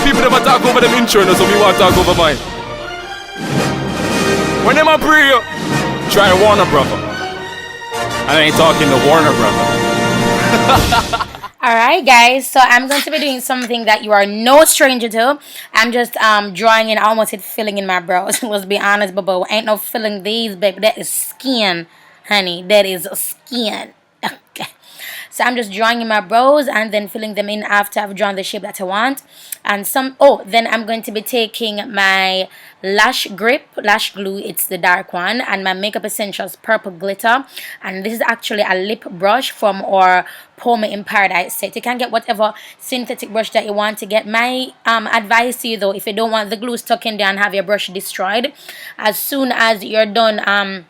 people never talk over them insurance, so me want to talk over mine. When them a pray, try Warner Brother. I ain't talking to Warner Brother. Alright guys, so I'm going to be doing something that you are no stranger to. I'm just drawing in, I almost said filling in my brows. Let's be honest, but ain't no filling these, baby. That is skin, honey. That is skin. Okay. So I'm just drawing in my brows and then filling them in after I've drawn the shape that I want. And then I'm going to be taking my lash glue, it's the dark one, and my Makeup Essentials purple glitter. And this is actually a lip brush from our Pomade in Paradise set. You can get whatever synthetic brush that you want to get. My advice to you though, if you don't want the glue stuck in there and have your brush destroyed, as soon as you're done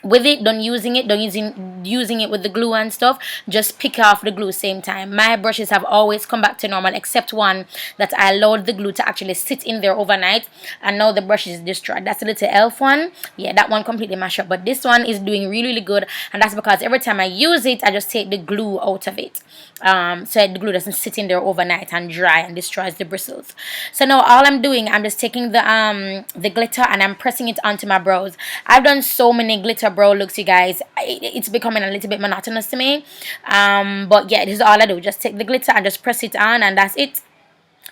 with it, done using it with the glue and stuff, just pick off the glue same time. My brushes have always come back to normal except one that I allowed the glue to actually sit in there overnight, and now the brush is destroyed. That's a little elf one. Yeah, that one completely mashed up, but this one is doing really good, and that's because every time I use it I just take the glue out of it, so the glue doesn't sit in there overnight and dry and destroys the bristles. So now all I'm doing, I'm just taking the glitter and I'm pressing it onto my brows. I've done so many glitter brow looks, you guys. It's becoming a little bit monotonous to me, but yeah, this is all I do. Just take the glitter and just press it on, and that's it.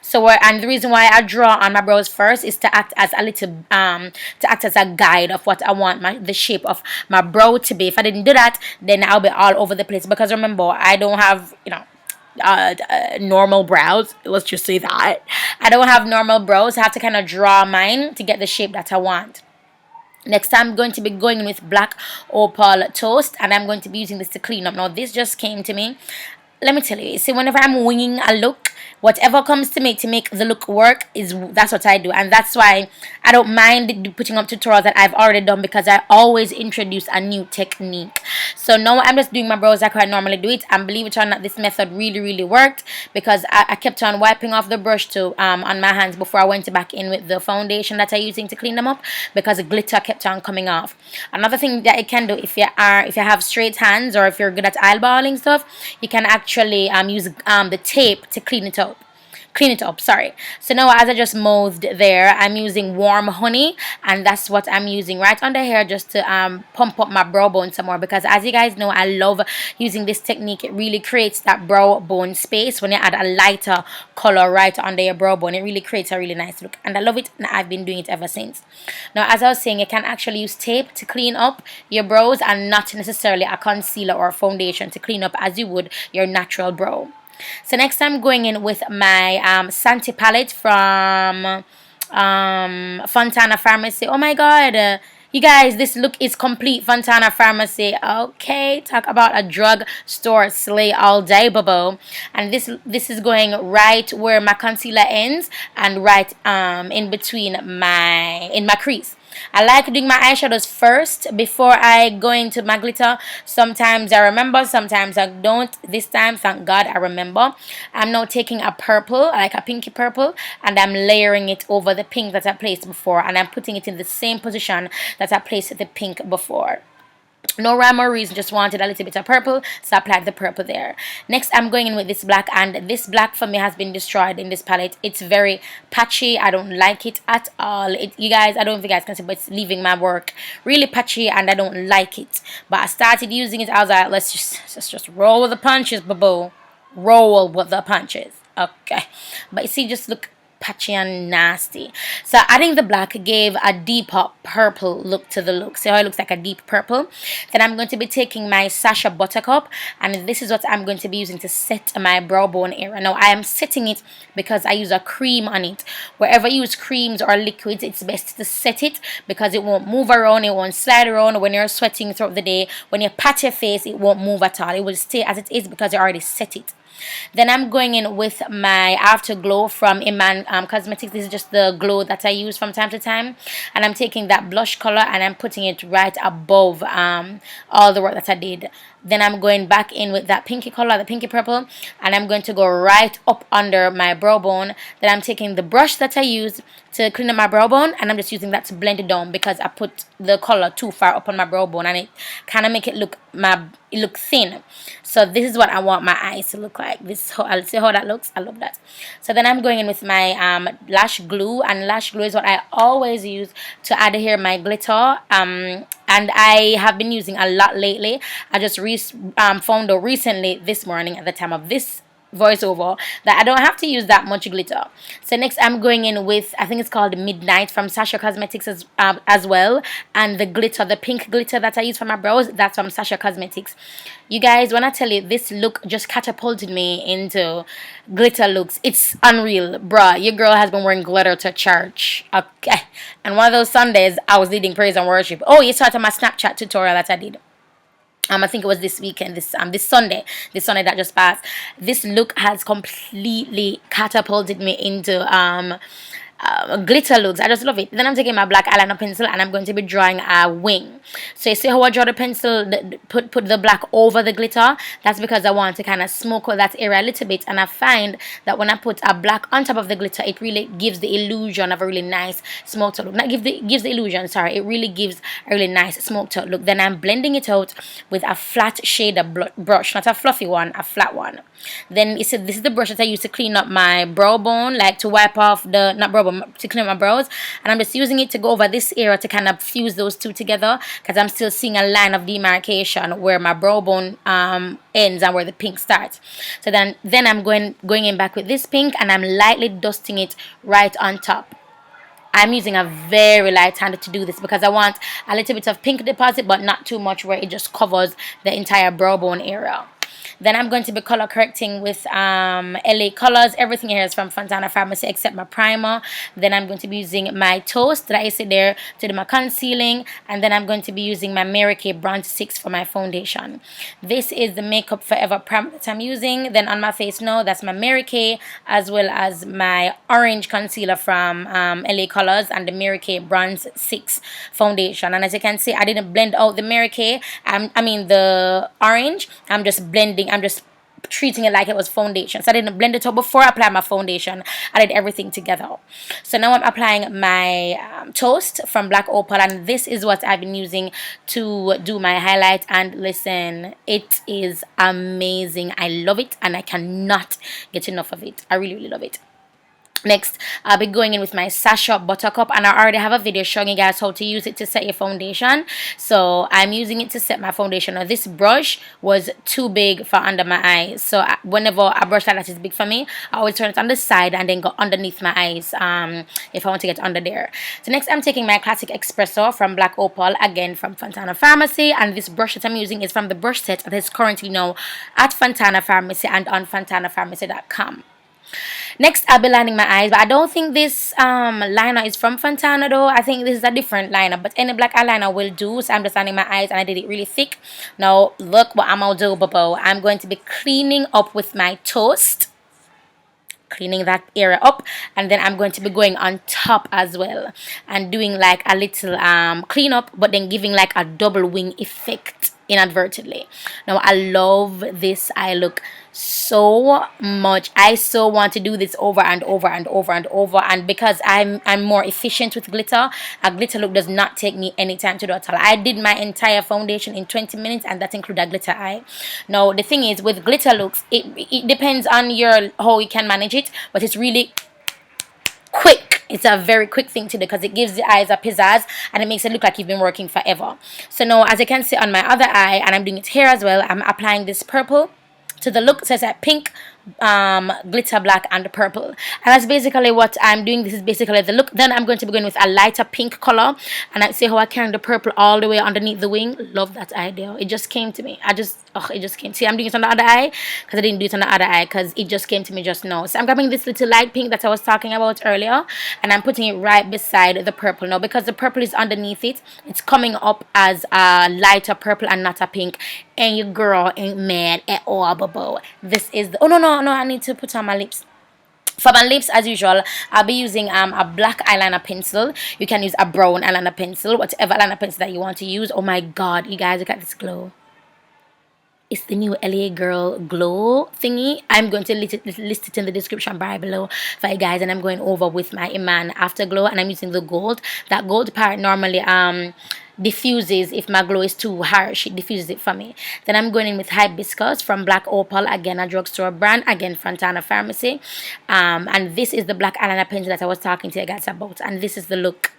So and the reason why I draw on my brows first is to act as a little to act as a guide of what I want the shape of my brow to be. If I didn't do that, then I'll be all over the place, because remember, I don't have, you know, normal brows. Let's just say that I don't have normal brows. I have to kind of draw mine to get the shape that I want. Next, I'm going to be going in with black Opal Toast, and I'm going to be using this to clean up. Now, this just came to me. Let me tell you, see, whenever I'm winging a look, whatever comes to me to make the look work, that's what I do. And that's why I don't mind putting up tutorials that I've already done, because I always introduce a new technique. So now I'm just doing my brows like I normally do it, and believe it or not, this method really worked, because I kept on wiping off the brush too on my hands before I went back in with the foundation that I'm using to clean them up, because the glitter kept on coming off. Another thing that you can do, if you have straight hands, or if you're good at eyeballing stuff, you can actually use the tape to clean it up, sorry. So now, as I just mouthed there, I'm using warm honey, and that's what I'm using right under here, just to pump up my brow bone some more, because as you guys know, I love using this technique. It really creates that brow bone space when you add a lighter color right under your brow bone. It really creates a really nice look, and I love it, and I've been doing it ever since. Now, as I was saying, you can actually use tape to clean up your brows, and not necessarily a concealer or foundation to clean up as you would your natural brow. So next, I'm going in with my SanteePalette from Fontana Pharmacy. Oh my god, you guys, this look is complete. Fontana Pharmacy. Okay, talk about a drug store slay all day, bubble. And this is going right where my concealer ends, and right in between in my crease. I like doing my eyeshadows first before I go into my glitter. Sometimes I remember, sometimes I don't. This time, thank God, I remember. I'm now taking a purple, like a pinky purple, and I'm layering it over the pink that I placed before, and I'm putting it in the same position that I placed the pink before. No rhyme or reason, just wanted a little bit of purple, so I applied the purple there. Next, I'm going in with this black, and this black for me has been destroyed in this palette. It's very patchy. I don't like it at all. You guys, I don't know if you guys can see, but it's leaving my work really patchy, and I don't like it. But I started using it. I was like, let's just roll with the punches, boo. Roll with the punches. Okay, but you see, just look patchy and nasty. So adding the black gave a deeper purple look to the look. See how it looks like a deep purple? Then I'm going to be taking my Sacha Buttercup, and this is what I'm going to be using to set my brow bone area. Now I am setting it because I use a cream on it. Wherever you use creams or liquids, it's best to set it, because it won't move around, it won't slide around when you're sweating throughout the day. When you pat your face, it won't move at all. It will stay as it is because you already set it. Then I'm going in with my Afterglow from IMAN Cosmetics. This is just the glow that I use from time to time, and I'm taking that blush color and I'm putting it right above all the work that I did. Then I'm going back in with that pinky color, the pinky purple, and I'm going to go right up under my brow bone. Then I'm taking the brush that I used to clean up my brow bone, and I'm just using that to blend it down because I put the color too far up on my brow bone and it kind of make it look thin. So this is what I want my eyes to look like. I'll see how that looks. I love that. So then I'm going in with my lash glue, and lash glue is what I always use to adhere my glitter. And I have been using a lot lately. I just found out recently this morning at the time of this voiceover that I don't have to use that much glitter. So next I'm going in with, I think it's called Midnight from Sacha Cosmetics as well, and the glitter, the pink glitter that I use for my brows, that's from Sacha Cosmetics. You guys, when I tell you, this look just catapulted me into glitter looks. It's unreal, bruh. Your girl has been wearing glitter to church, okay? And one of those Sundays I was leading praise and worship. Oh, you saw it on my Snapchat tutorial that I did. I think it was this weekend, this Sunday that just passed. This look has completely catapulted me into glitter looks. I just love it. Then I'm taking my black eyeliner pencil and I'm going to be drawing a wing. So you see how I draw the pencil, put the black over the glitter? That's because I want to kind of smoke out that area a little bit, and I find that when I put a black on top of the glitter, it really gives the illusion of a really nice smoked out look. Not gives the illusion, sorry, it really gives a really nice smoked out look. Then I'm blending it out with a flat shader brush, not a fluffy one, a flat one. Then you see, this is the brush that I use to clean up my brow bone, like to wipe off the, not brow bone, to clean up my brows. And I'm just using it to go over this area to kind of fuse those two together, because I'm still seeing a line of demarcation where my brow bone ends and where the pink starts. So then I'm going in back with this pink, and I'm lightly dusting it right on top. I'm using a very light hand to do this because I want a little bit of pink deposit, but not too much where it just covers the entire brow bone area. Then I'm going to be color correcting with LA Colors. Everything here is from Fontana Pharmacy except my primer. Then I'm going to be using my Toast that I see there to do my concealing. And then I'm going to be using my Mary Kay Bronze 6 for my foundation. This is the Makeup Forever primer that I'm using. Then on my face now, that's my Mary Kay, as well as my orange concealer from LA Colors and the Mary Kay Bronze 6 foundation. And as you can see, I didn't blend out the Mary Kay, the orange. I'm just treating it like it was foundation. So I didn't blend it out before I applied my foundation. I did everything together. So now I'm applying my Toast from Black Opal, and this is what I've been using to do my highlight. And listen, it is amazing. I love it and I cannot get enough of it. I really, really love it. Next, I'll be going in with my Sacha Buttercup, and I already have a video showing you guys how to use it to set your foundation. So I'm using it to set my foundation. Now this brush was too big for under my eyes, so whenever a brush like that is big for me, I always turn it on the side and then go underneath my eyes if I want to get under there. So next I'm taking my classic Espresso from Black Opal, again from Fontana Pharmacy, and this brush that I'm using is from the brush set that is currently now at Fontana Pharmacy and on fontanapharmacy.com. Next, I'll be lining my eyes, but I don't think this liner is from Fontana though. I think this is a different liner, but any black eyeliner will do. So I'm just lining my eyes, and I did it really thick. Now, look what I'm gonna do, Bobo. I'm going to be cleaning up with my Toast. Cleaning that area up, and then I'm going to be going on top as well and doing like a little clean up, but then giving like a double wing effect inadvertently. Now I love this eye look so much. I so want to do this over and over and over and over, and because I'm more efficient with glitter, a glitter look does not take me any time to do at all. I did my entire foundation in 20 minutes, and that includes a glitter eye. Now the thing is, with glitter looks, it depends on how you can manage it, but it's really quick. It's a very quick thing to do because it gives the eyes a pizzazz and it makes it look like you've been working forever. So now, as you can see on my other eye, and I'm doing it here as well, I'm applying this purple to the look. So it's like pink, glitter black, and purple, and that's basically what I'm doing. This is basically the look. Then I'm going to be going with a lighter pink color, and I see how I carry the purple all the way underneath the wing. Love that idea. It just came to me. It just came. See, I'm doing it on the other eye because I didn't do it on the other eye because it just came to me just now. So I'm grabbing this little light pink that I was talking about earlier, and I'm putting it right beside the purple. Now because the purple is underneath it, it's coming up as a lighter purple and not a pink, and your girl ain't mad at all, Bobo. This is the, oh no, I need to put on my lips. For my lips, as usual, I'll be using a black eyeliner pencil. You can use a brown eyeliner pencil, whatever eyeliner pencil that you want to use. Oh my god, you guys, look at this glow. It's the new LA Girl Glow thingy. I'm going to list it in the description bar below for you guys. And I'm going over with my IMAN Afterglow, and I'm using the gold. That gold part normally diffuses if my glow is too harsh. It diffuses it for me. Then I'm going in with Hibiscus from Black Opal, again a drugstore brand, again Fontana Pharmacy. And this is the black eyeliner pencil that I was talking to you guys about, and this is the look.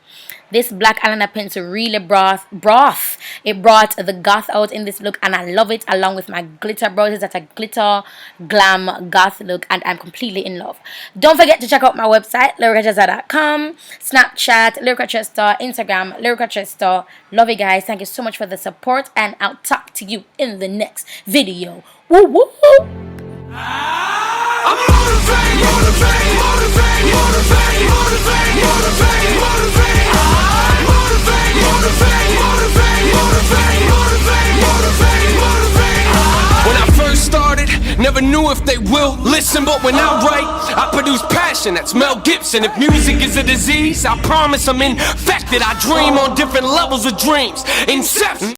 This black eyeliner pencil really brought the goth out in this look, and I love it, along with my glitter brows. That's a glitter glam goth look, and I'm completely in love. Don't forget to check out my website, lyricrochester.com, Snapchat, Rochester, Instagram, Rochester. Love you guys. Thank you so much for the support, and I'll talk to you in the next video. Woo woo! I'm motivated, motivated, motivated, motivated, motivated, motivated, motivated. Motivated, motivated, motivated, motivated, motivated, motivated, motivated. When I first started, never knew if they will listen, but when I write, I produce passion. That's Mel Gibson. If music is a disease, I promise I'm infected. I dream on different levels of dreams. Inception.